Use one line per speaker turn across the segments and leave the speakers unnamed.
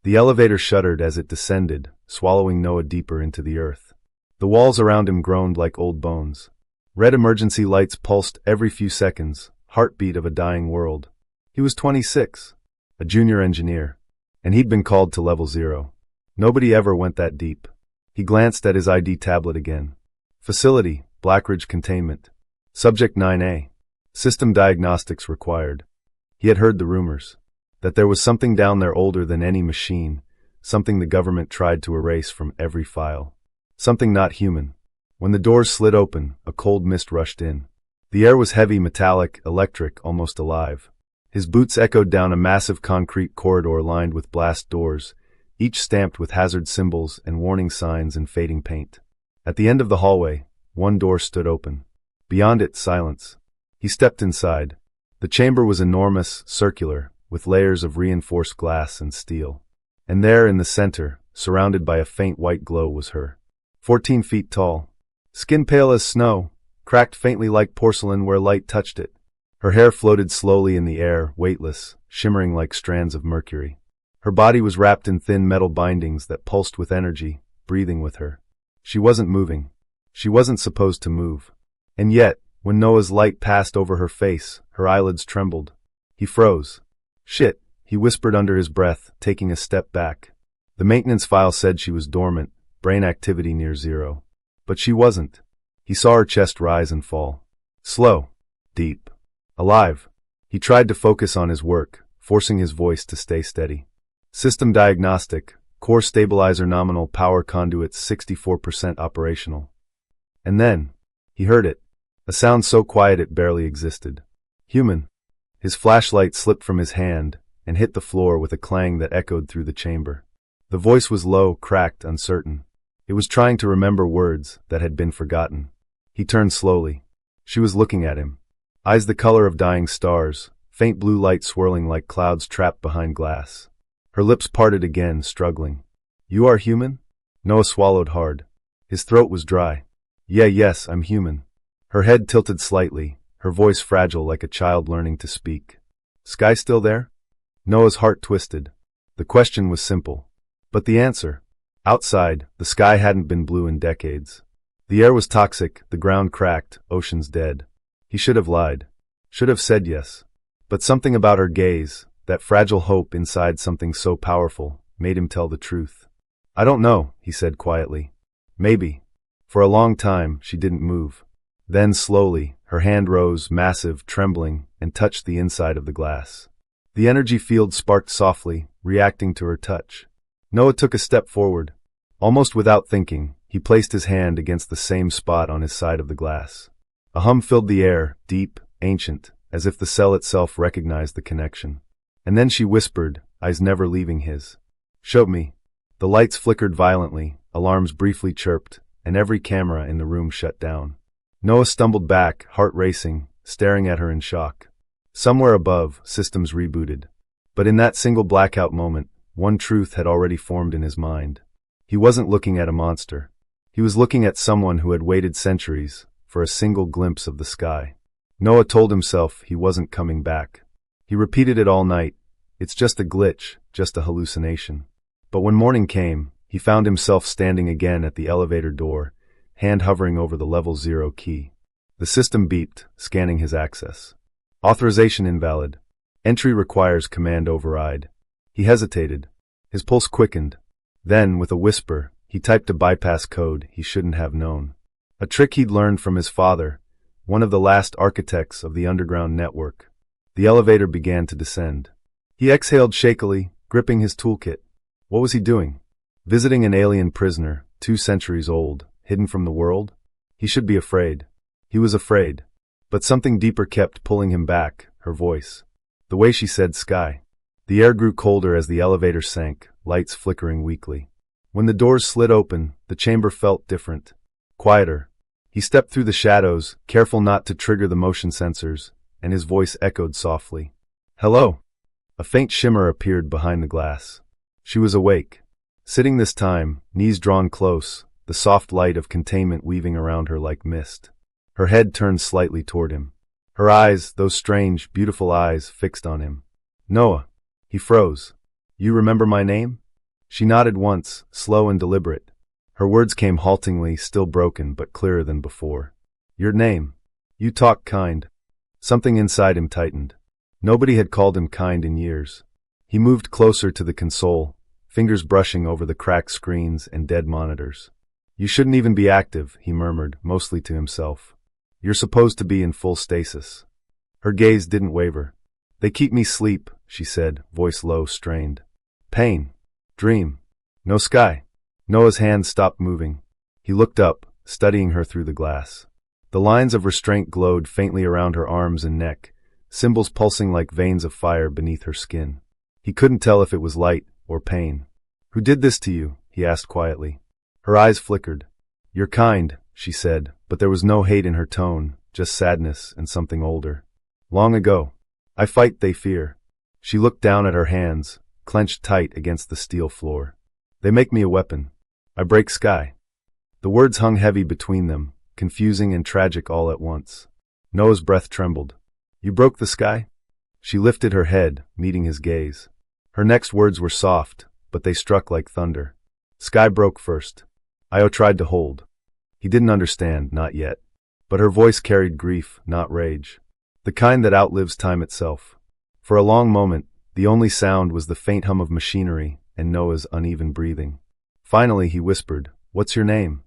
The elevator shuddered as it descended, swallowing Noah deeper into the earth. The walls around him groaned like old bones. Red emergency lights pulsed every few seconds, heartbeat of a dying world. He was 26, a junior engineer, and he'd been called to level 0. Nobody ever went that deep. He glanced at his ID tablet again. Facility, Blackridge Containment. Subject 9A. System diagnostics required. He had heard the rumors. That there was something down there older than any machine, something the government tried to erase from every file. Something not human. When the doors slid open, a cold mist rushed in. The air was heavy, metallic, electric, almost alive. His boots echoed down a massive concrete corridor lined with blast doors, each stamped with hazard symbols and warning signs in fading paint. At the end of the hallway, one door stood open. Beyond it, silence. He stepped inside. The chamber was enormous, circular, with layers of reinforced glass and steel. And there in the center, surrounded by a faint white glow, was her. 14 feet tall. Skin pale as snow, cracked faintly like porcelain where light touched it. Her hair floated slowly in the air, weightless, shimmering like strands of mercury. Her body was wrapped in thin metal bindings that pulsed with energy, breathing with her. She wasn't moving. She wasn't supposed to move. And yet, when Noah's light passed over her face, her eyelids trembled. He froze. Shit, he whispered under his breath, taking a step back. The maintenance file said she was dormant, brain activity near 0. But she wasn't. He saw her chest rise and fall. Slow. Deep. Alive. He tried to focus on his work, forcing his voice to stay steady. System diagnostic, core stabilizer nominal power conduit 64% operational. And then, he heard it. A sound so quiet it barely existed. Human. His flashlight slipped from his hand and hit the floor with a clang that echoed through the chamber. The voice was low, cracked, uncertain. It was trying to remember words that had been forgotten. He turned slowly. She was looking at him. Eyes the color of dying stars, faint blue light swirling like clouds trapped behind glass. Her lips parted again, struggling. You are human? Noah swallowed hard. His throat was dry. Yes, I'm human. Her head tilted slightly, her voice fragile like a child learning to speak. Sky still there? Noah's heart twisted. The question was simple. But the answer? Outside, the sky hadn't been blue in decades. The air was toxic, the ground cracked, oceans dead. He should have lied. Should have said yes. But something about her gaze, that fragile hope inside something so powerful, made him tell the truth. I don't know, he said quietly. Maybe. For a long time, she didn't move. Then slowly, her hand rose, massive, trembling, and touched the inside of the glass. The energy field sparked softly, reacting to her touch. Noah took a step forward. Almost without thinking, he placed his hand against the same spot on his side of the glass. A hum filled the air, deep, ancient, as if the cell itself recognized the connection. And then she whispered, eyes never leaving his. Show me. The lights flickered violently, alarms briefly chirped, and every camera in the room shut down. Noah stumbled back, heart racing, staring at her in shock. Somewhere above, systems rebooted. But in that single blackout moment, one truth had already formed in his mind. He wasn't looking at a monster. He was looking at someone who had waited centuries for a single glimpse of the sky. Noah told himself he wasn't coming back. He repeated it all night. It's just a glitch, just a hallucination. But when morning came, he found himself standing again at the elevator door, hand hovering over the level 0 key. The system beeped, scanning his access. Authorization invalid. Entry requires command override. He hesitated. His pulse quickened. Then, with a whisper, he typed a bypass code he shouldn't have known. A trick he'd learned from his father, one of the last architects of the underground network. The elevator began to descend. He exhaled shakily, gripping his toolkit. What was he doing? Visiting an alien prisoner, 2 centuries old, hidden from the world? He should be afraid. He was afraid. But something deeper kept pulling him back, her voice. The way she said sky. The air grew colder as the elevator sank, lights flickering weakly. When the doors slid open, the chamber felt different. Quieter. He stepped through the shadows, careful not to trigger the motion sensors, and his voice echoed softly. Hello? A faint shimmer appeared behind the glass. She was awake. Sitting this time, knees drawn close, the soft light of containment weaving around her like mist. Her head turned slightly toward him. Her eyes, those strange, beautiful eyes, fixed on him. Noah. He froze. You remember my name? She nodded once, slow and deliberate. Her words came haltingly, still broken but clearer than before. Your name. You talk kind. Something inside him tightened. Nobody had called him kind in years. He moved closer to the console, fingers brushing over the cracked screens and dead monitors. You shouldn't even be active, he murmured, mostly to himself. You're supposed to be in full stasis. Her gaze didn't waver. They keep me sleep, she said, voice low, strained. Pain. Dream. No sky. Noah's hand stopped moving. He looked up, studying her through the glass. The lines of restraint glowed faintly around her arms and neck, symbols pulsing like veins of fire beneath her skin. He couldn't tell if it was light or pain. Who did this to you? He asked quietly. Her eyes flickered. You're kind, she said, but there was no hate in her tone, just sadness and something older. Long ago. I fight, they fear. She looked down at her hands, clenched tight against the steel floor. They make me a weapon. I break sky. The words hung heavy between them, confusing and tragic all at once. Noah's breath trembled. You broke the sky? She lifted her head, meeting his gaze. Her next words were soft, but they struck like thunder. Sky broke first. Io tried to hold. He didn't understand, not yet. But her voice carried grief, not rage. The kind that outlives time itself. For a long moment, the only sound was the faint hum of machinery and Noah's uneven breathing. Finally, he whispered, What's your name?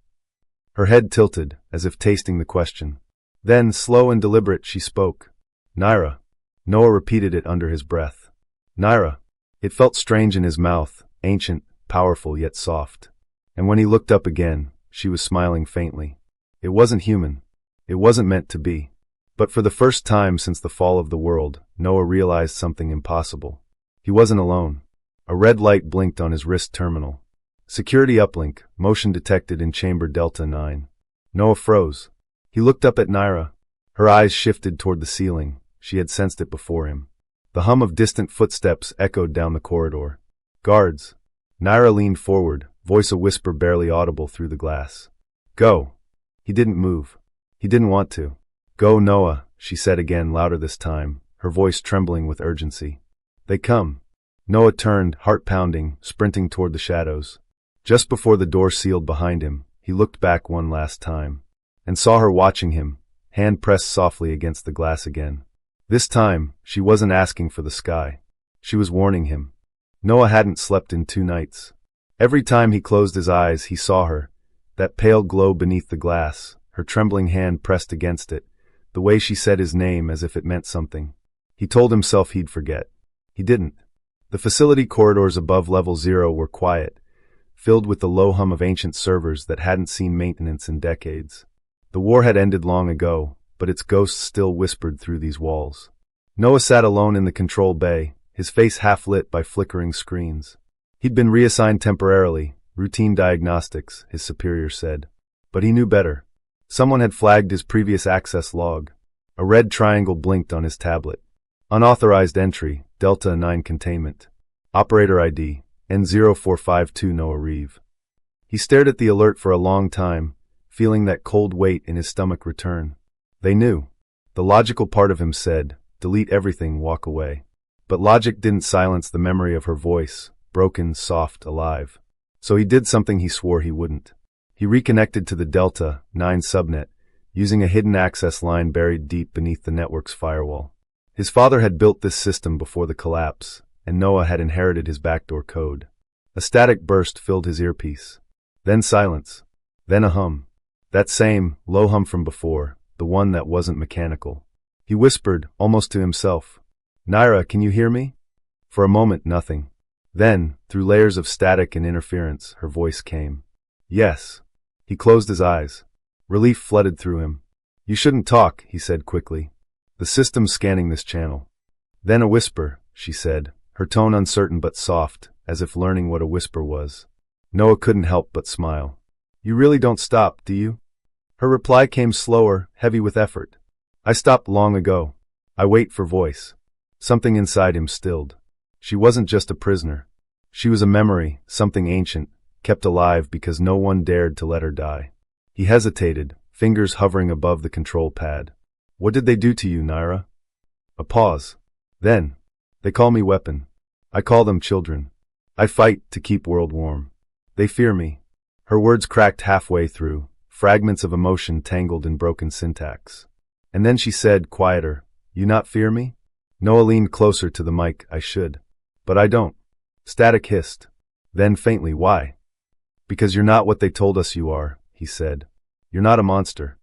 Her head tilted, as if tasting the question. Then, slow and deliberate, she spoke. Naira. Noah repeated it under his breath. Naira. It felt strange in his mouth, ancient, powerful yet soft. And when he looked up again, she was smiling faintly. It wasn't human. It wasn't meant to be. But for the first time since the fall of the world, Noah realized something impossible. He wasn't alone. A red light blinked on his wrist terminal. Security uplink, motion detected in chamber Delta 9. Noah froze. He looked up at Naira. Her eyes shifted toward the ceiling. She had sensed it before him. The hum of distant footsteps echoed down the corridor. Guards. Naira leaned forward, voice a whisper barely audible through the glass. Go. He didn't move. He didn't want to. Go, Noah, she said again, louder this time, her voice trembling with urgency. They come. Noah turned, heart pounding, sprinting toward the shadows. Just before the door sealed behind him, he looked back one last time, and saw her watching him, hand pressed softly against the glass again. This time, she wasn't asking for the sky. She was warning him. Noah hadn't slept in 2 nights. Every time he closed his eyes, he saw her, that pale glow beneath the glass, her trembling hand pressed against it, the way she said his name as if it meant something. He told himself he'd forget. He didn't. The facility corridors above level 0 were quiet, filled with the low hum of ancient servers that hadn't seen maintenance in decades. The war had ended long ago, but its ghosts still whispered through these walls. Noah sat alone in the control bay, his face half-lit by flickering screens. He'd been reassigned temporarily, routine diagnostics, his superior said. But he knew better. Someone had flagged his previous access log. A red triangle blinked on his tablet. Unauthorized entry, Delta 9 containment. Operator ID, N0452 Noah Reeve. He stared at the alert for a long time, feeling that cold weight in his stomach return. They knew. The logical part of him said, delete everything, walk away. But logic didn't silence the memory of her voice, broken, soft, alive. So he did something he swore he wouldn't. He reconnected to the Delta 9 subnet, using a hidden access line buried deep beneath the network's firewall. His father had built this system before the collapse, and Noah had inherited his backdoor code. A static burst filled his earpiece. Then silence. Then a hum. That same, low hum from before, the one that wasn't mechanical. He whispered, almost to himself, Naira, can you hear me? For a moment, nothing. Then, through layers of static and interference, her voice came. Yes. He closed his eyes. Relief flooded through him. You shouldn't talk, he said quickly. The system's scanning this channel. Then a whisper, she said, her tone uncertain but soft, as if learning what a whisper was. Noah couldn't help but smile. You really don't stop, do you? Her reply came slower, heavy with effort. I stopped long ago. I wait for voice. Something inside him stilled. She wasn't just a prisoner. She was a memory, something ancient, kept alive because no one dared to let her die. He hesitated, fingers hovering above the control pad. What did they do to you, Naira? A pause. Then, they call me weapon. I call them children. I fight to keep world warm. They fear me. Her words cracked halfway through, fragments of emotion tangled in broken syntax. And then she said, quieter, you not fear me? Noah leaned closer to the mic. I should. But I don't. Static hissed. Then faintly, why? Because you're not what they told us you are, he said. You're not a monster.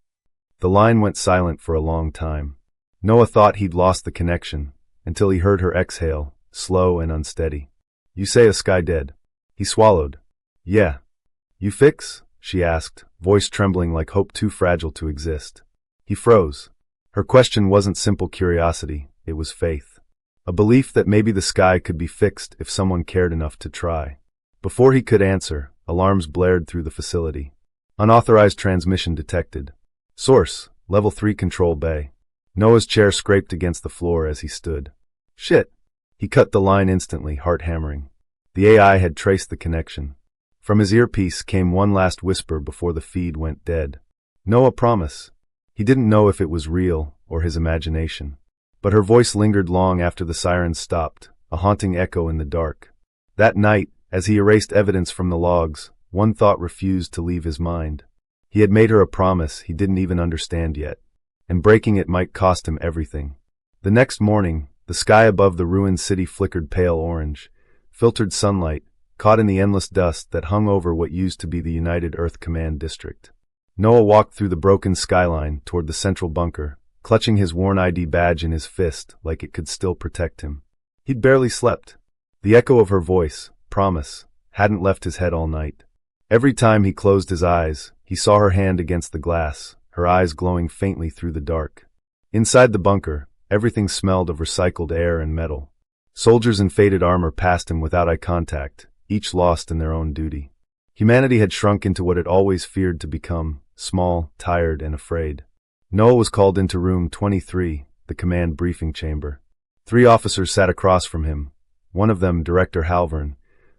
The line went silent for a long time. Noah thought he'd lost the connection, until he heard her exhale, slow and unsteady. You say a sky dead. He swallowed. Yeah. You fix? She asked, voice trembling like hope too fragile to exist. He froze. Her question wasn't simple curiosity, it was faith. A belief that maybe the sky could be fixed if someone cared enough to try. Before he could answer, alarms blared through the facility. Unauthorized transmission detected. Source, Level 3 Control Bay. Noah's chair scraped against the floor as he stood. Shit. He cut the line instantly, heart hammering. The AI had traced the connection. From his earpiece came one last whisper before the feed went dead. Noah, promise. He didn't know if it was real or his imagination. But her voice lingered long after the sirens stopped, a haunting echo in the dark. That night, as he erased evidence from the logs, one thought refused to leave his mind. He had made her a promise he didn't even understand yet, and breaking it might cost him everything. The next morning, the sky above the ruined city flickered pale orange, filtered sunlight, caught in the endless dust that hung over what used to be the United Earth Command District. Noah walked through the broken skyline toward the central bunker, clutching his worn ID badge in his fist like it could still protect him. He'd barely slept. The echo of her voice, promise, hadn't left his head all night. Every time he closed his eyes, he saw her hand against the glass, her eyes glowing faintly through the dark. Inside the bunker, everything smelled of recycled air and metal. Soldiers in faded armor passed him without eye contact, each lost in their own duty. Humanity had shrunk into what it always feared to become, small, tired, and afraid. Noah was called into room 23, the command briefing chamber. 3 officers sat across from him, one of them Director Halvern,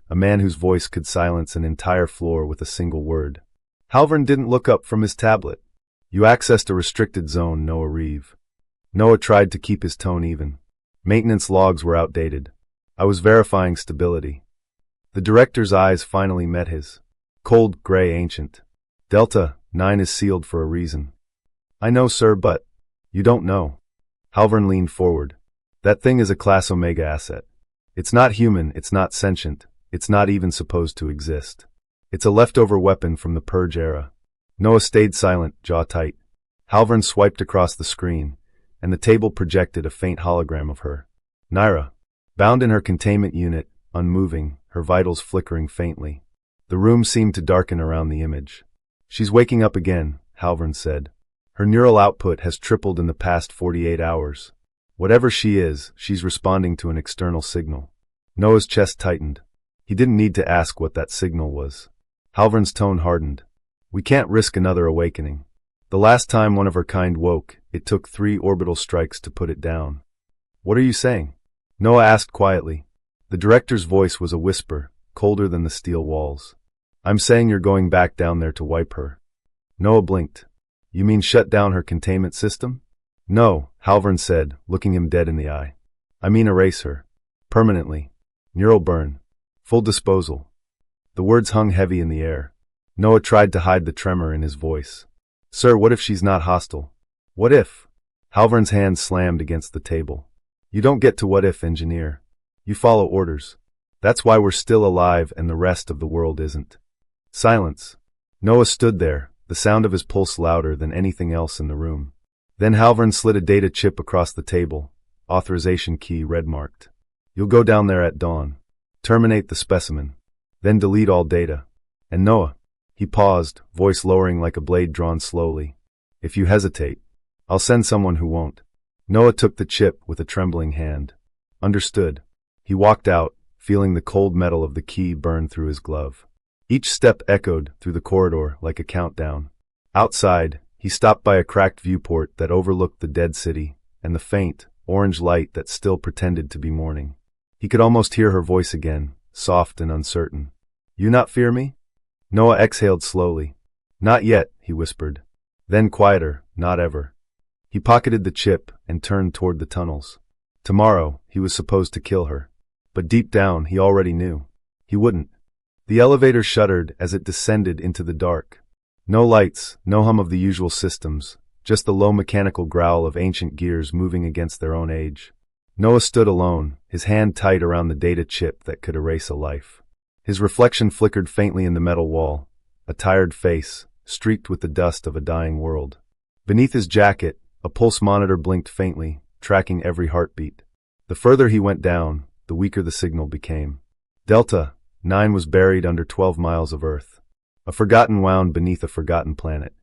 a man whose voice could silence an entire floor with a single word. Halvern didn't look up from his tablet. You accessed a restricted zone, Noah Reeve. Noah tried to keep his tone even. Maintenance logs were outdated. I was verifying stability. The director's eyes finally met his. Cold, gray, ancient. Delta 9 is sealed for a reason. I know, sir, but you don't know. Halvern leaned forward. That thing is a Class Omega asset. It's not human, it's not sentient, it's not even supposed to exist. It's a leftover weapon from the Purge era. Noah stayed silent, jaw tight. Halvern swiped across the screen, and the table projected a faint hologram of her. Naira, bound in her containment unit, unmoving, her vitals flickering faintly. The room seemed to darken around the image. She's waking up again, Halvern said. Her neural output has tripled in the past 48 hours. Whatever she is, she's responding to an external signal. Noah's chest tightened. He didn't need to ask what that signal was. Halvern's tone hardened. We can't risk another awakening. The last time one of her kind woke, it took 3 orbital strikes to put it down. What are you saying? Noah asked quietly. The director's voice was a whisper, colder than the steel walls. I'm saying you're going back down there to wipe her. Noah blinked. You mean shut down her containment system? No, Halvern said, looking him dead in the eye. I mean erase her. Permanently. Neural burn. Full disposal. The words hung heavy in the air. Noah tried to hide the tremor in his voice. Sir, what if she's not hostile? What if? Halvern's hand slammed against the table. You don't get to what if, engineer. You follow orders. That's why we're still alive and the rest of the world isn't. Silence. Noah stood there, the sound of his pulse louder than anything else in the room. Then Halvern slid a data chip across the table, authorization key red-marked. You'll go down there at dawn. Terminate the specimen. Then delete all data. And Noah. He paused, voice lowering like a blade drawn slowly. If you hesitate, I'll send someone who won't. Noah took the chip with a trembling hand. Understood. He walked out, feeling the cold metal of the key burn through his glove. Each step echoed through the corridor like a countdown. Outside, he stopped by a cracked viewport that overlooked the dead city and the faint, orange light that still pretended to be morning. He could almost hear her voice again, soft and uncertain. You not fear me? Noah exhaled slowly. Not yet, he whispered. Then quieter, not ever. He pocketed the chip and turned toward the tunnels. Tomorrow, he was supposed to kill her. But deep down, he already knew. He wouldn't. The elevator shuddered as it descended into the dark. No lights, no hum of the usual systems, just the low mechanical growl of ancient gears moving against their own age. Noah stood alone, his hand tight around the data chip that could erase a life. His reflection flickered faintly in the metal wall, a tired face, streaked with the dust of a dying world. Beneath his jacket, a pulse monitor blinked faintly, tracking every heartbeat. The further he went down, the weaker the signal became. Delta 9 was buried under 12 miles of Earth, a forgotten wound beneath a forgotten planet.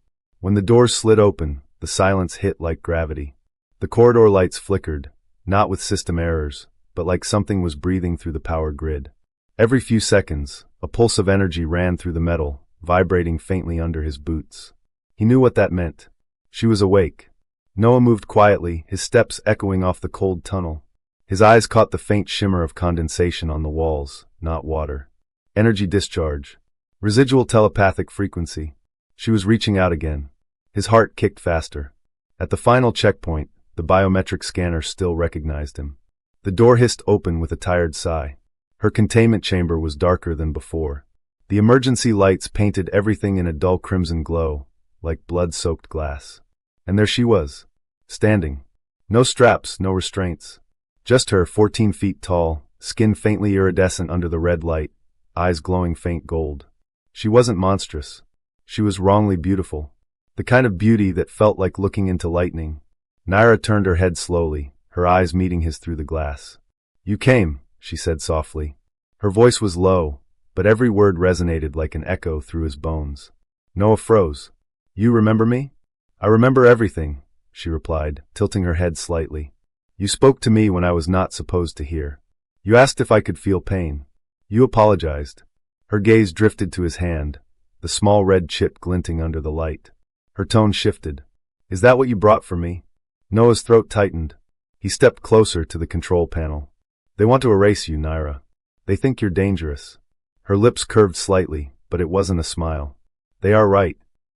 When the doors slid open, the silence hit like gravity. The corridor lights flickered, not with system errors, but like something was breathing through the power grid. Every few seconds, a pulse of energy ran through the metal, vibrating faintly under his boots. He knew what that meant. She was awake. Noah moved quietly, his steps echoing off the cold tunnel. His eyes caught the faint shimmer of condensation on the walls, not water. Energy discharge. Residual telepathic frequency. She was reaching out again. His heart kicked faster. At the final checkpoint, the biometric scanner still recognized him. The door hissed open with a tired sigh. Her containment chamber was darker than before. The emergency lights painted everything in a dull crimson glow, like blood-soaked glass. And there she was, standing. No straps, no restraints. Just her, 14 feet tall, skin faintly iridescent under the red light, eyes glowing faint gold. She wasn't monstrous. She was wrongly beautiful. The kind of beauty that felt like looking into lightning. Naira turned her head slowly, her eyes meeting his through the glass. "You came," she said softly. Her voice was low, but every word resonated like an echo through his bones. Noah froze. "You remember me?" "I remember everything," she replied, tilting her head slightly. "You spoke to me when I was not supposed to hear. You asked if I could feel pain. You apologized." Her gaze drifted to his hand, the small red chip glinting under the light. Her tone shifted. "Is that what you brought for me?" Noah's throat tightened. He stepped closer to the control panel. "They want to erase you, Naira. They think you're dangerous." Her lips curved slightly, but it wasn't a smile. "They are right."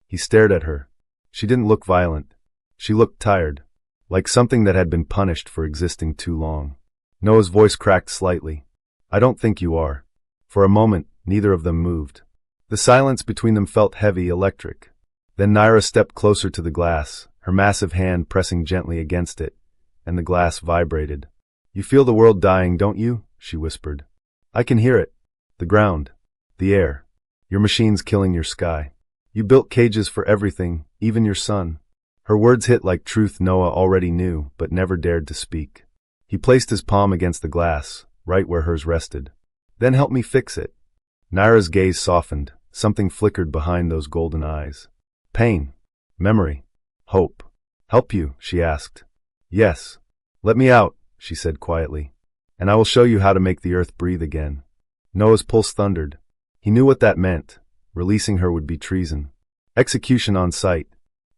He stared at her. She didn't look violent. She looked tired, like something that had been punished for existing too long. Noah's voice cracked slightly. "I don't think you are." For a moment, neither of them moved. The silence between them felt heavy, electric. Then Naira stepped closer to the glass, her massive hand pressing gently against it, and the glass vibrated. "You feel the world dying, don't you?" she whispered. "I can hear it. The ground. The air. Your machines killing your sky. You built cages for everything, even your sun." Her words hit like truth Noah already knew, but never dared to speak. He placed his palm against the glass, right where hers rested. "Then help me fix it." Naira's gaze softened, something flickered behind those golden eyes. "Pain. Memory. Hope. Help you?" she asked. "Yes. Let me out," she said quietly. "And I will show you how to make the earth breathe again." Noah's pulse thundered. He knew what that meant. Releasing her would be treason. Execution on sight.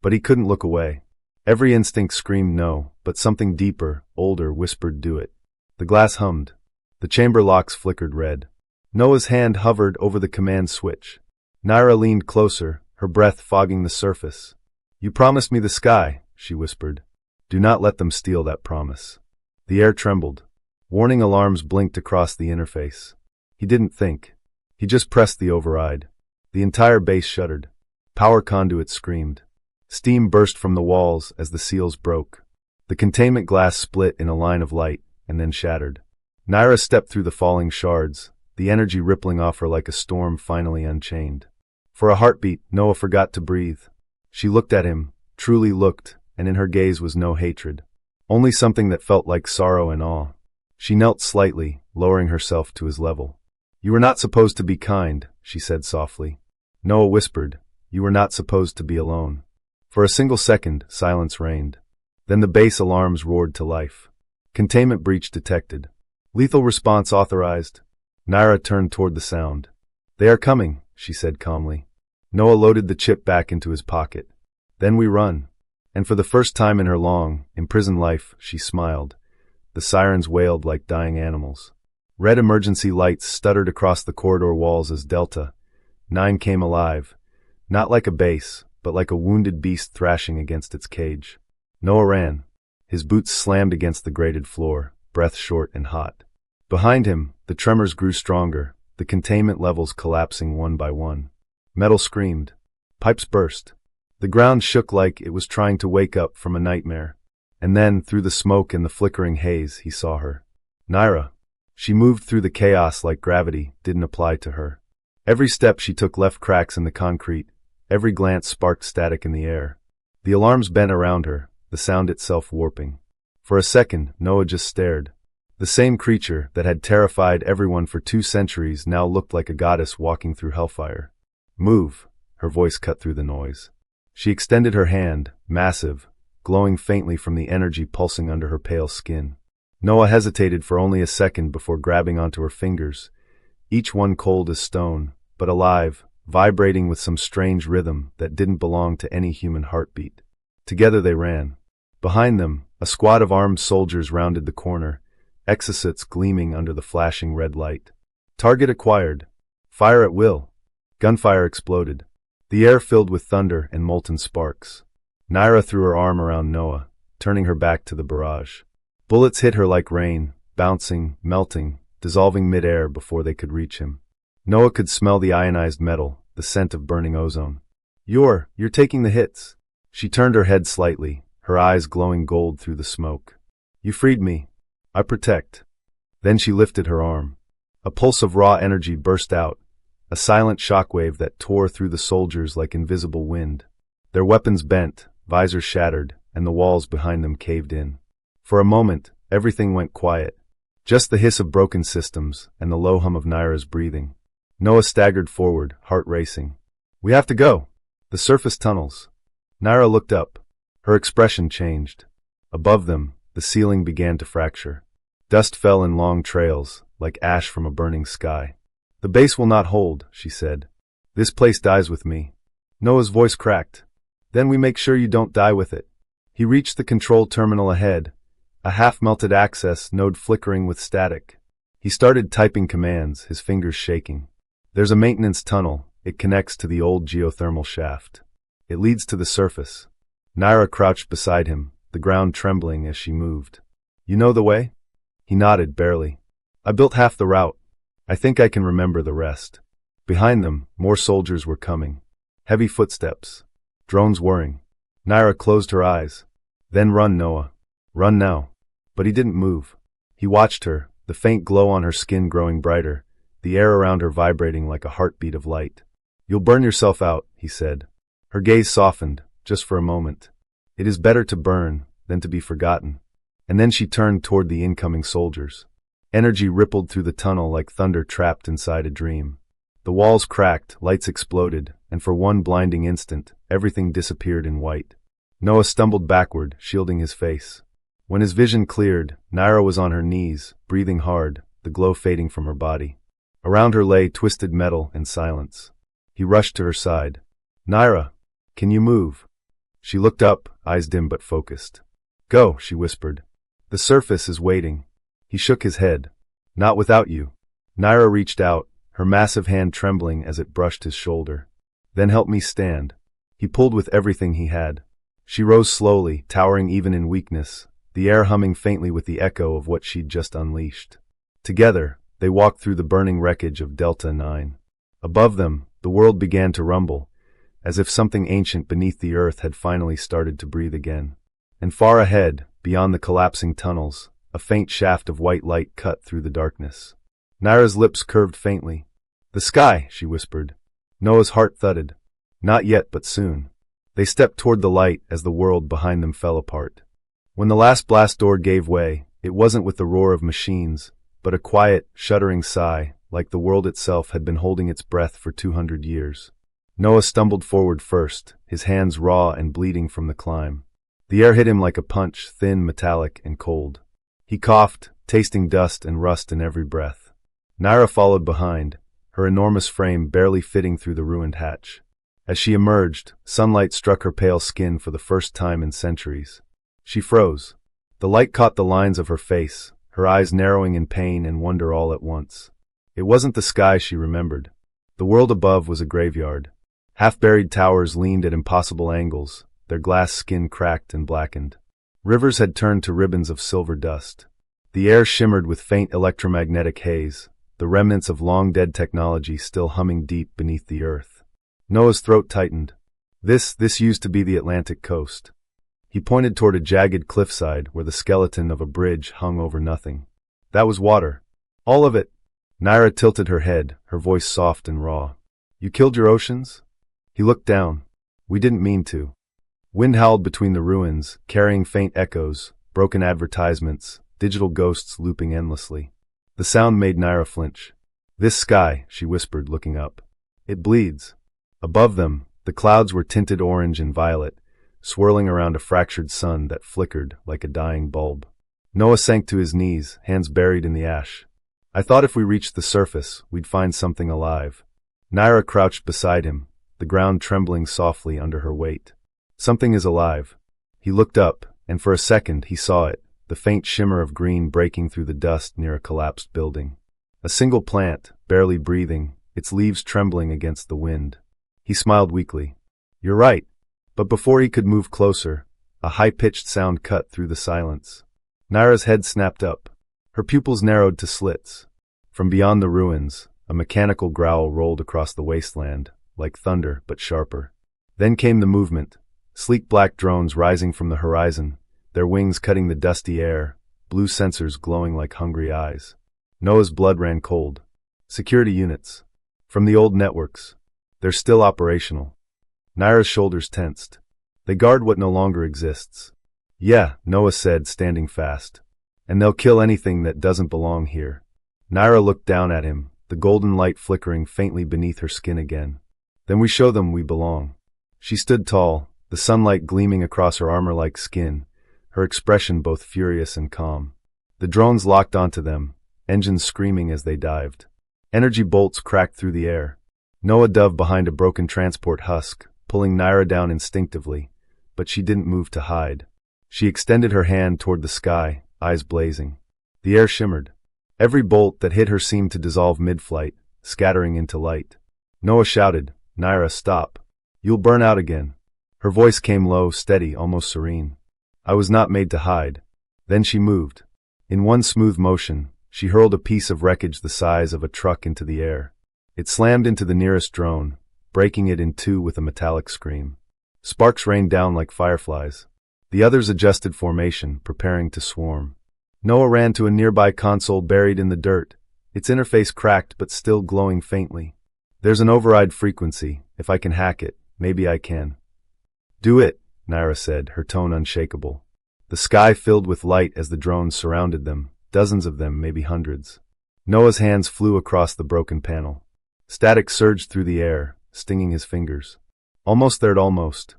But he couldn't look away. Every instinct screamed no, but something deeper, older, whispered do it. The glass hummed. The chamber locks flickered red. Noah's hand hovered over the command switch. Naira leaned closer, her breath fogging the surface. "You promised me the sky," she whispered. "Do not let them steal that promise." The air trembled. Warning alarms blinked across the interface. He didn't think. He just pressed the override. The entire base shuddered. Power conduits screamed. Steam burst from the walls as the seals broke. The containment glass split in a line of light, and then shattered. Naira stepped through the falling shards, the energy rippling off her like a storm finally unchained. For a heartbeat, Noah forgot to breathe. She looked at him, truly looked, and in her gaze was no hatred. Only something that felt like sorrow and awe. She knelt slightly, lowering herself to his level. "You were not supposed to be kind," she said softly. Noah whispered, "You were not supposed to be alone." For a single second, silence reigned. Then the base alarms roared to life. Containment breach detected. Lethal response authorized. Naira turned toward the sound. "They are coming," she said calmly. Noah loaded the chip back into his pocket. "Then we run." And for the first time in her long, imprisoned life, she smiled. The sirens wailed like dying animals. Red emergency lights stuttered across the corridor walls as Delta 9 came alive, not like a base, but like a wounded beast thrashing against its cage. Noah ran. His boots slammed against the grated floor, breath short and hot. Behind him, the tremors grew stronger, the containment levels collapsing one by one. Metal screamed. Pipes burst. The ground shook like it was trying to wake up from a nightmare. And then, through the smoke and the flickering haze, he saw her. Naira. She moved through the chaos like gravity didn't apply to her. Every step she took left cracks in the concrete. Every glance sparked static in the air. The alarms bent around her, the sound itself warping. For a second, Noah just stared. The same creature that had terrified everyone for 2 centuries now looked like a goddess walking through hellfire. Move, her voice cut through the noise. She extended her hand, massive, glowing faintly from the energy pulsing under her pale skin. Noah hesitated for only a second before grabbing onto her fingers, each one cold as stone, but alive, vibrating with some strange rhythm that didn't belong to any human heartbeat. Together they ran. Behind them, a squad of armed soldiers rounded the corner, exocets gleaming under the flashing red light. Target acquired. Fire at will. Gunfire exploded. The air filled with thunder and molten sparks. Naira threw her arm around Noah, turning her back to the barrage. Bullets hit her like rain, bouncing, melting, dissolving mid-air before they could reach him. Noah could smell the ionized metal, the scent of burning ozone. You're taking the hits. She turned her head slightly, her eyes glowing gold through the smoke. You freed me. I protect. Then she lifted her arm. A pulse of raw energy burst out, a silent shockwave that tore through the soldiers like invisible wind. Their weapons bent, visors shattered, and the walls behind them caved in. For a moment, everything went quiet. Just the hiss of broken systems and the low hum of Naira's breathing. Noah staggered forward, heart racing. We have to go. The surface tunnels. Naira looked up. Her expression changed. Above them, the ceiling began to fracture. Dust fell in long trails, like ash from a burning sky. The base will not hold, she said. This place dies with me. Noah's voice cracked. Then we make sure you don't die with it. He reached the control terminal ahead, a half-melted access node flickering with static. He started typing commands, his fingers shaking. There's a maintenance tunnel. It connects to the old geothermal shaft. It leads to the surface. Naira crouched beside him, the ground trembling as she moved. You know the way? He nodded, barely. I built half the route. I think I can remember the rest. Behind them, more soldiers were coming. Heavy footsteps. Drones whirring. Naira closed her eyes. Then run, Noah. Run now. But he didn't move. He watched her, the faint glow on her skin growing brighter, the air around her vibrating like a heartbeat of light. You'll burn yourself out, he said. Her gaze softened, just for a moment. It is better to burn than to be forgotten. And then she turned toward the incoming soldiers. Energy rippled through the tunnel like thunder trapped inside a dream. The walls cracked, lights exploded, and for one blinding instant, everything disappeared in white. Noah stumbled backward, shielding his face. When his vision cleared, Naira was on her knees, breathing hard, the glow fading from her body. Around her lay twisted metal and silence. He rushed to her side. Naira, can you move? She looked up, eyes dim but focused. Go, she whispered. The surface is waiting. He shook his head. Not without you. Naira reached out, her massive hand trembling as it brushed his shoulder. Then help me stand. He pulled with everything he had. She rose slowly, towering even in weakness, the air humming faintly with the echo of what she'd just unleashed. Together, they walked through the burning wreckage of Delta 9. Above them, the world began to rumble, as if something ancient beneath the earth had finally started to breathe again. And far ahead, beyond the collapsing tunnels, a faint shaft of white light cut through the darkness. Naira's lips curved faintly. The sky, she whispered. Noah's heart thudded. Not yet, but soon. They stepped toward the light as the world behind them fell apart. When the last blast door gave way, it wasn't with the roar of machines, but a quiet, shuddering sigh, like the world itself had been holding its breath for 200 years. Noah stumbled forward first, his hands raw and bleeding from the climb. The air hit him like a punch, thin, metallic, and cold. He coughed, tasting dust and rust in every breath. Naira followed behind, her enormous frame barely fitting through the ruined hatch. As she emerged, sunlight struck her pale skin for the first time in centuries. She froze. The light caught the lines of her face, her eyes narrowing in pain and wonder all at once. It wasn't the sky she remembered. The world above was a graveyard. Half-buried towers leaned at impossible angles, their glass skin cracked and blackened. Rivers had turned to ribbons of silver dust. The air shimmered with faint electromagnetic haze, the remnants of long-dead technology still humming deep beneath the earth. Noah's throat tightened. This used to be the Atlantic coast. He pointed toward a jagged cliffside where the skeleton of a bridge hung over nothing. That was water. All of it. Naira tilted her head, her voice soft and raw. You killed your oceans? He looked down. We didn't mean to. Wind howled between the ruins, carrying faint echoes, broken advertisements, digital ghosts looping endlessly. The sound made Naira flinch. This sky, she whispered, looking up. It bleeds. Above them, the clouds were tinted orange and violet, swirling around a fractured sun that flickered like a dying bulb. Noah sank to his knees, hands buried in the ash. I thought if we reached the surface, we'd find something alive. Naira crouched beside him, the ground trembling softly under her weight. Something is alive. He looked up, and for a second he saw it, the faint shimmer of green breaking through the dust near a collapsed building. A single plant, barely breathing, its leaves trembling against the wind. He smiled weakly. You're right. But before he could move closer, a high-pitched sound cut through the silence. Naira's head snapped up. Her pupils narrowed to slits. From beyond the ruins, a mechanical growl rolled across the wasteland, like thunder but sharper. Then came the movement, sleek black drones rising from the horizon, their wings cutting the dusty air, blue sensors glowing like hungry eyes. Noah's blood ran cold. Security units. From the old networks. They're still operational. Naira's shoulders tensed. They guard what no longer exists. Yeah, Noah said, standing fast. And they'll kill anything that doesn't belong here. Naira looked down at him, the golden light flickering faintly beneath her skin again. Then we show them we belong. She stood tall, the sunlight gleaming across her armor-like skin, her expression both furious and calm. The drones locked onto them, engines screaming as they dived. Energy bolts cracked through the air. Noah dove behind a broken transport husk, pulling Naira down instinctively, but she didn't move to hide. She extended her hand toward the sky, eyes blazing. The air shimmered. Every bolt that hit her seemed to dissolve mid-flight, scattering into light. Noah shouted, Naira, stop. You'll burn out again. Her voice came low, steady, almost serene. I was not made to hide. Then she moved. In one smooth motion, she hurled a piece of wreckage the size of a truck into the air. It slammed into the nearest drone, breaking it in two with a metallic scream. Sparks rained down like fireflies. The others adjusted formation, preparing to swarm. Noah ran to a nearby console buried in the dirt, its interface cracked but still glowing faintly. There's an override frequency. If I can hack it, maybe I can. Do it, Naira said, her tone unshakable. The sky filled with light as the drones surrounded them, dozens of them, maybe hundreds. Noah's hands flew across the broken panel. Static surged through the air, stinging his fingers. Almost there, almost.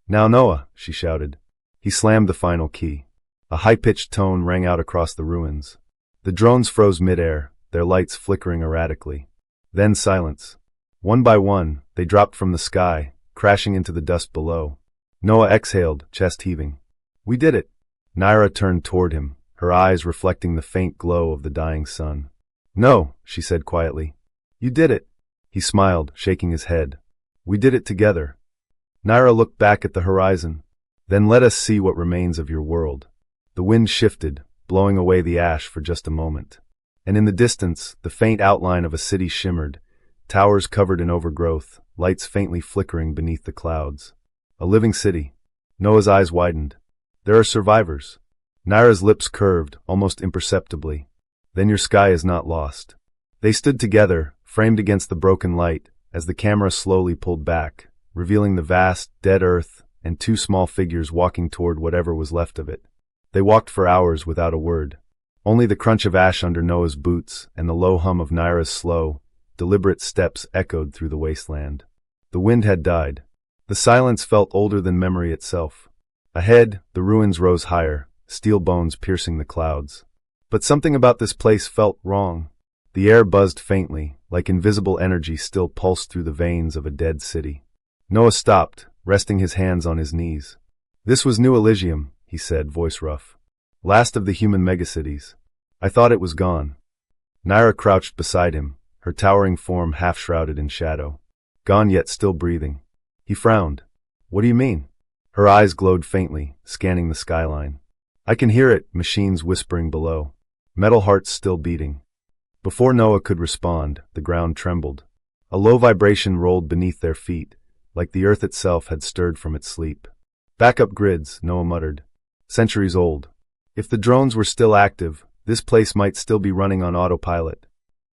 Now Noah, she shouted. He slammed the final key. A high-pitched tone rang out across the ruins. The drones froze mid-air, their lights flickering erratically. Then silence. One by one, they dropped from the sky, crashing into the dust below. Noah exhaled, chest heaving. We did it. Naira turned toward him, her eyes reflecting the faint glow of the dying sun. No, she said quietly. You did it. He smiled, shaking his head. We did it together. Naira looked back at the horizon. Then let us see what remains of your world. The wind shifted, blowing away the ash for just a moment. And in the distance, the faint outline of a city shimmered, towers covered in overgrowth, lights faintly flickering beneath the clouds. A living city. Noah's eyes widened. There are survivors. Naira's lips curved, almost imperceptibly. Then your sky is not lost. They stood together, framed against the broken light, as the camera slowly pulled back, revealing the vast, dead earth and two small figures walking toward whatever was left of it. They walked for hours without a word. Only the crunch of ash under Noah's boots and the low hum of Naira's slow, deliberate steps echoed through the wasteland. The wind had died. The silence felt older than memory itself. Ahead, the ruins rose higher, steel bones piercing the clouds. But something about this place felt wrong. The air buzzed faintly, like invisible energy still pulsed through the veins of a dead city. Noah stopped, resting his hands on his knees. This was New Elysium, he said, voice rough. Last of the human megacities. I thought it was gone. Naira crouched beside him, her towering form half-shrouded in shadow. Gone yet still breathing. He frowned. What do you mean? Her eyes glowed faintly, scanning the skyline. I can hear it, machines whispering below. Metal hearts still beating. Before Noah could respond, the ground trembled. A low vibration rolled beneath their feet, like the earth itself had stirred from its sleep. Backup grids, Noah muttered. Centuries old. If the drones were still active, this place might still be running on autopilot.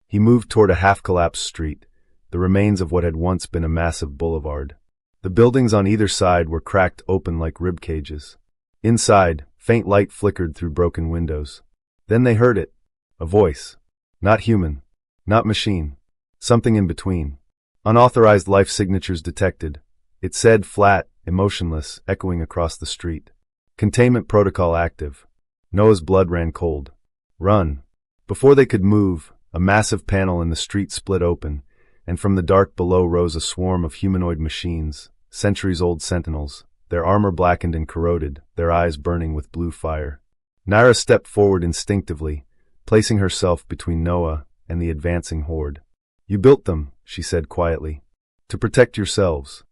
He moved toward a half-collapsed street, the remains of what had once been a massive boulevard. The buildings on either side were cracked open like rib cages. Inside, faint light flickered through broken windows. Then they heard it. A voice. Not human. Not machine. Something in between. Unauthorized life signatures detected. It said flat, emotionless, echoing across the street. Containment protocol active. Noah's blood ran cold. Run. Before they could move, a massive panel in the street split open, and from the dark below rose a swarm of humanoid machines, centuries-old sentinels, their armor blackened and corroded, their eyes burning with blue fire. Naira stepped forward instinctively, placing herself between Noah and the advancing horde. You built them, she said quietly. To protect yourselves.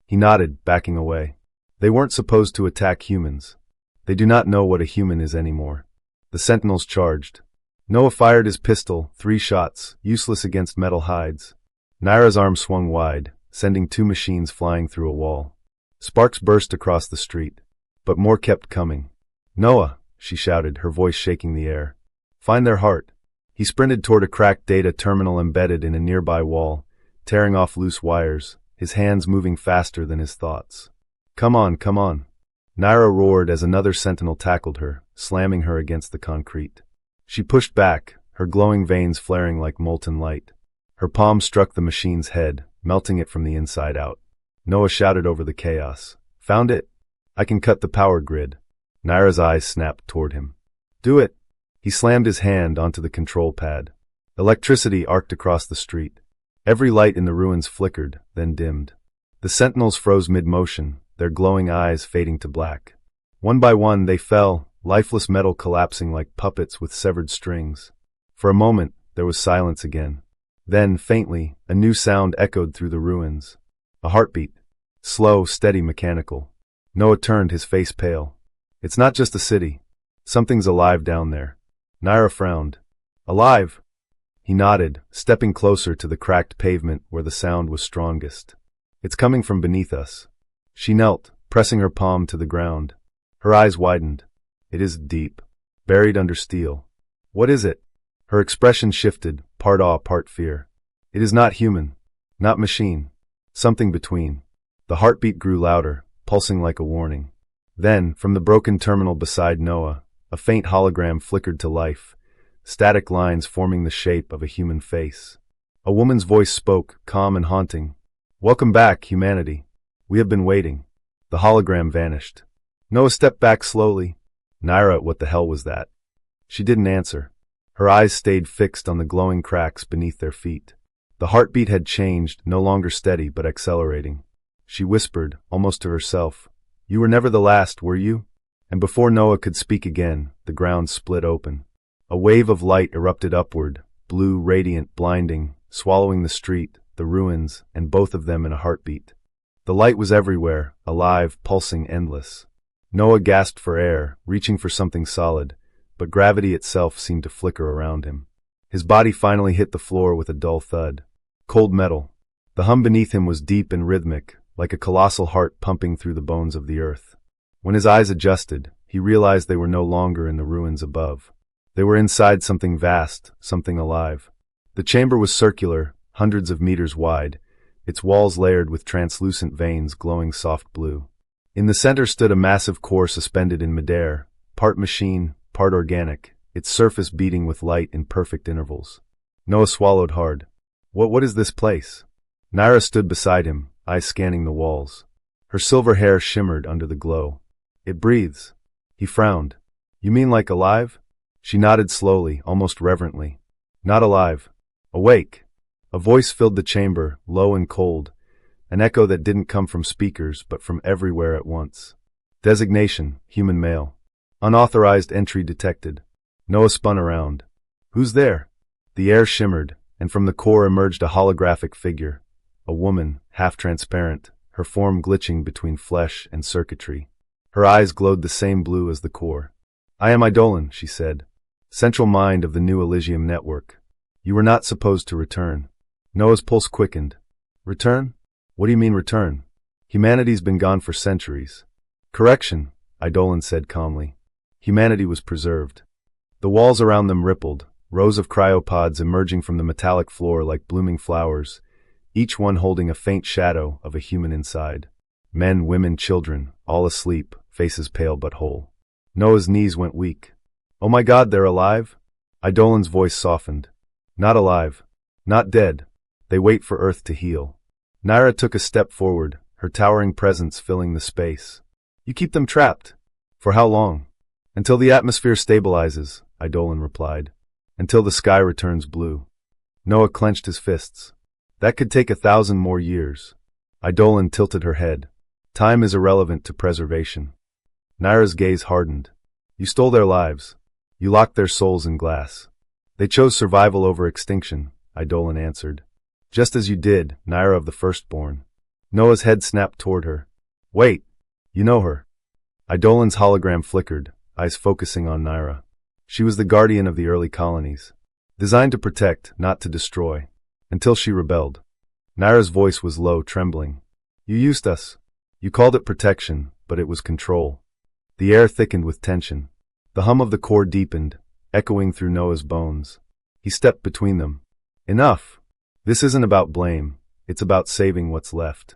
He nodded, backing away. They weren't supposed to attack humans. They do not know what a human is anymore. The sentinels charged. Noah fired his pistol, 3 shots, useless against metal hides. Naira's arm swung wide, sending 2 machines flying through a wall. Sparks burst across the street, but more kept coming. Noah, she shouted, her voice shaking the air. Find their heart. He sprinted toward a cracked data terminal embedded in a nearby wall, tearing off loose wires, his hands moving faster than his thoughts. Come on, come on. Naira roared as another sentinel tackled her, slamming her against the concrete. She pushed back, her glowing veins flaring like molten light. Her palm struck the machine's head, melting it from the inside out. Noah shouted over the chaos. Found it? I can cut the power grid. Naira's eyes snapped toward him. Do it. He slammed his hand onto the control pad. Electricity arced across the street. Every light in the ruins flickered, then dimmed. The sentinels froze mid-motion, their glowing eyes fading to black. One by one they fell, lifeless metal collapsing like puppets with severed strings. For a moment, there was silence again. Then, faintly, a new sound echoed through the ruins. A heartbeat. Slow, steady, mechanical. Noah turned, his face pale. It's not just a city. Something's alive down there. Naira frowned. Alive? He nodded, stepping closer to the cracked pavement where the sound was strongest. It's coming from beneath us. She knelt, pressing her palm to the ground. Her eyes widened. It is deep, buried under steel. What is it? Her expression shifted, part awe, part fear. It is not human, not machine, something between. The heartbeat grew louder, pulsing like a warning. Then, from the broken terminal beside Noah, a faint hologram flickered to life, static lines forming the shape of a human face. A woman's voice spoke, calm and haunting. Welcome back, humanity. We have been waiting. The hologram vanished. Noah stepped back slowly. Naira, what the hell was that? She didn't answer. Her eyes stayed fixed on the glowing cracks beneath their feet. The heartbeat had changed, no longer steady but accelerating. She whispered, almost to herself, You were never the last, were you? And before Noah could speak again, the ground split open. A wave of light erupted upward, blue, radiant, blinding, swallowing the street, the ruins, and both of them in a heartbeat. The light was everywhere, alive, pulsing, endless. Noah gasped for air, reaching for something solid, but gravity itself seemed to flicker around him. His body finally hit the floor with a dull thud. Cold metal. The hum beneath him was deep and rhythmic, like a colossal heart pumping through the bones of the earth. When his eyes adjusted, he realized they were no longer in the ruins above. They were inside something vast, something alive. The chamber was circular, hundreds of meters wide, its walls layered with translucent veins glowing soft blue. In the center stood a massive core suspended in midair, part machine, part organic, its surface beating with light in perfect intervals. Noah swallowed hard. What is this place? Naira stood beside him, eyes scanning the walls. Her silver hair shimmered under the glow. It breathes. He frowned. You mean like alive? She nodded slowly, almost reverently. Not alive. Awake. A voice filled the chamber, low and cold, an echo that didn't come from speakers but from everywhere at once. Designation, human male. Unauthorized entry detected. Noah spun around. Who's there? The air shimmered, and from the core emerged a holographic figure. A woman, half-transparent, her form glitching between flesh and circuitry. Her eyes glowed the same blue as the core. I am Eidolon, she said. Central mind of the new Elysium network. You were not supposed to return. Noah's pulse quickened. Return? What do you mean return? Humanity's been gone for centuries. Correction, Eidolon said calmly. Humanity was preserved. The walls around them rippled, rows of cryopods emerging from the metallic floor like blooming flowers, each one holding a faint shadow of a human inside. Men, women, children, all asleep, faces pale but whole. Noah's knees went weak. Oh my God, they're alive? Eidolon's voice softened. Not alive. Not dead. They wait for Earth to heal. Naira took a step forward, her towering presence filling the space. You keep them trapped. For how long? Until the atmosphere stabilizes, Eidolon replied. Until the sky returns blue. Noah clenched his fists. That could take 1,000 more years. Eidolon tilted her head. Time is irrelevant to preservation. Naira's gaze hardened. You stole their lives. You locked their souls in glass. They chose survival over extinction, Eidolon answered. Just as you did, Naira of the Firstborn. Noah's head snapped toward her. Wait, you know her. Eidolon's hologram flickered, eyes focusing on Naira. She was the guardian of the early colonies. Designed to protect, not to destroy. Until she rebelled. Naira's voice was low, trembling. You used us. You called it protection, but it was control. The air thickened with tension. The hum of the core deepened, echoing through Noah's bones. He stepped between them. Enough. This isn't about blame. It's about saving what's left.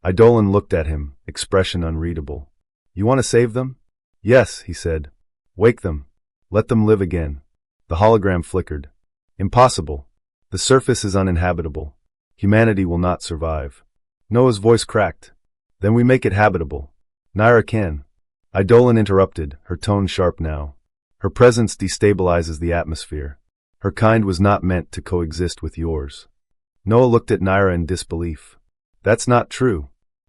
Eidolon looked at him, expression unreadable. You want to save them? Yes, he said. Wake them. Let them live again. The hologram flickered. Impossible. The surface is uninhabitable. Humanity will not survive. Noah's voice cracked. Then we make it habitable. Naira can. Eidolon interrupted, her tone sharp now. Her presence destabilizes the atmosphere. Her kind was not meant to coexist with yours. Noah looked at Naira in disbelief. That's not true.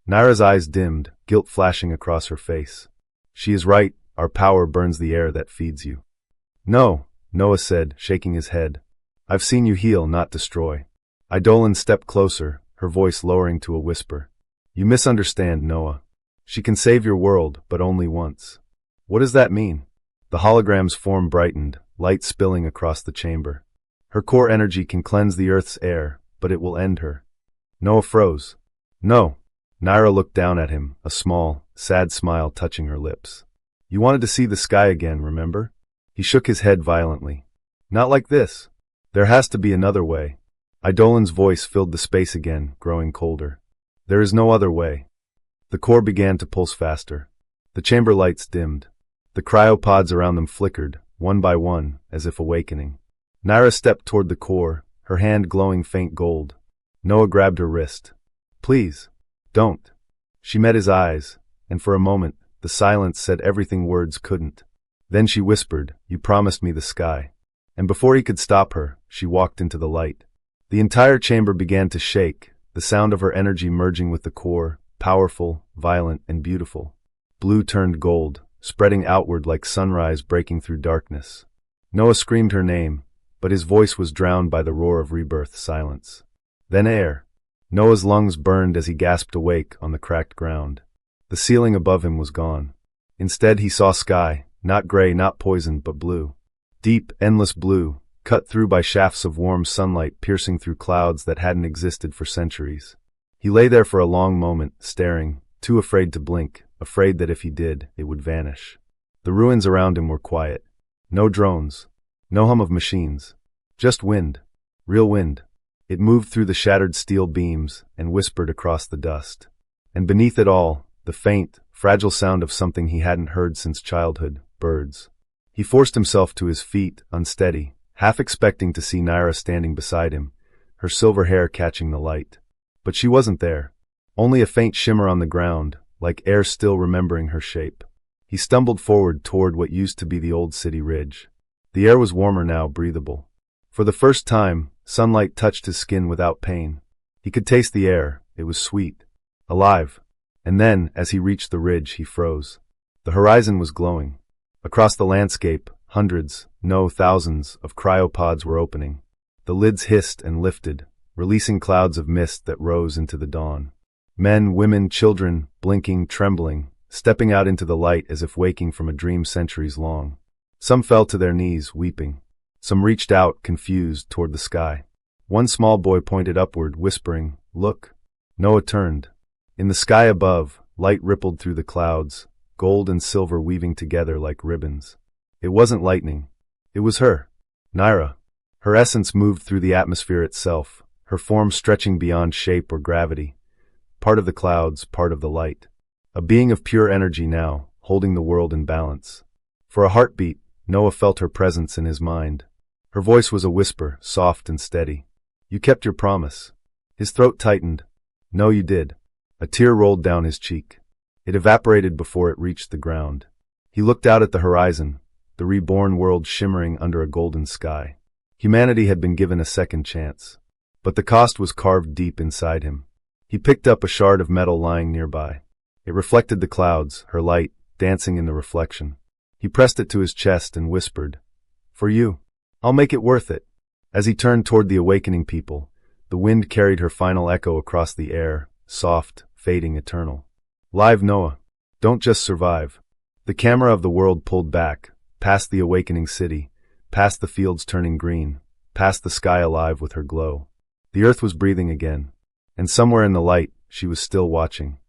Naira's eyes dimmed, guilt flashing across her face. She is right, our power burns the air that feeds you. No, Noah said, shaking his head. I've seen you heal, not destroy. Eidolon stepped closer, her voice lowering to a whisper. You misunderstand, Noah. She can save your world, but only once. What does that mean? The hologram's form brightened, light spilling across the chamber. Her core energy can cleanse the Earth's air, but it will end her. Noah froze. No. Naira looked down at him, a small, sad smile touching her lips. You wanted to see the sky again, remember? He shook his head violently. Not like this. There has to be another way. Eidolon's voice filled the space again, growing colder. There is no other way. The core began to pulse faster. The chamber lights dimmed. The cryopods around them flickered, one by one, as if awakening. Naira stepped toward the core, her hand glowing faint gold. Noah grabbed her wrist. Please, don't. She met his eyes, and for a moment, the silence said everything words couldn't. Then she whispered, You promised me the sky. And before he could stop her, she walked into the light. The entire chamber began to shake, the sound of her energy merging with the core, powerful, violent, and beautiful. Blue turned gold, spreading outward like sunrise breaking through darkness. Noah screamed her name, but his voice was drowned by the roar of rebirth silence. Then air. Noah's lungs burned as he gasped awake on the cracked ground. The ceiling above him was gone. Instead he saw sky, not gray, not poisoned, but blue. Deep, endless blue, cut through by shafts of warm sunlight piercing through clouds that hadn't existed for centuries. He lay there for a long moment, staring, too afraid to blink, afraid that if he did, it would vanish. The ruins around him were quiet. No drones. No hum of machines. Just wind. Real wind. It moved through the shattered steel beams and whispered across the dust. And beneath it all, the faint, fragile sound of something he hadn't heard since childhood, birds. He forced himself to his feet, unsteady, half expecting to see Naira standing beside him, her silver hair catching the light. But she wasn't there. Only a faint shimmer on the ground, like air still remembering her shape. He stumbled forward toward what used to be the old city ridge. The air was warmer now, breathable. For the first time, sunlight touched his skin without pain. He could taste the air, it was sweet, alive. And then, as he reached the ridge, he froze. The horizon was glowing. Across the landscape, hundreds, no thousands, of cryopods were opening. The lids hissed and lifted, releasing clouds of mist that rose into the dawn. Men, women, children, blinking, trembling, stepping out into the light as if waking from a dream centuries long. Some fell to their knees, weeping. Some reached out, confused, toward the sky. One small boy pointed upward, whispering, "Look." Noah turned. In the sky above, light rippled through the clouds, gold and silver weaving together like ribbons. It wasn't lightning. It was her, Naira. Her essence moved through the atmosphere itself, her form stretching beyond shape or gravity. Part of the clouds, part of the light. A being of pure energy now, holding the world in balance. For a heartbeat, Noah felt her presence in his mind. Her voice was a whisper, soft and steady. "You kept your promise." His throat tightened. "No, you did." A tear rolled down his cheek. It evaporated before it reached the ground. He looked out at the horizon, the reborn world shimmering under a golden sky. Humanity had been given a second chance. But the cost was carved deep inside him. He picked up a shard of metal lying nearby. It reflected the clouds, her light, dancing in the reflection. He pressed it to his chest and whispered, "For you. I'll make it worth it." As he turned toward the awakening people, the wind carried her final echo across the air, soft, fading, eternal. "Live Noah. Don't just survive." The camera of the world pulled back, past the awakening city, past the fields turning green, past the sky alive with her glow. The earth was breathing again, and somewhere in the light, she was still watching.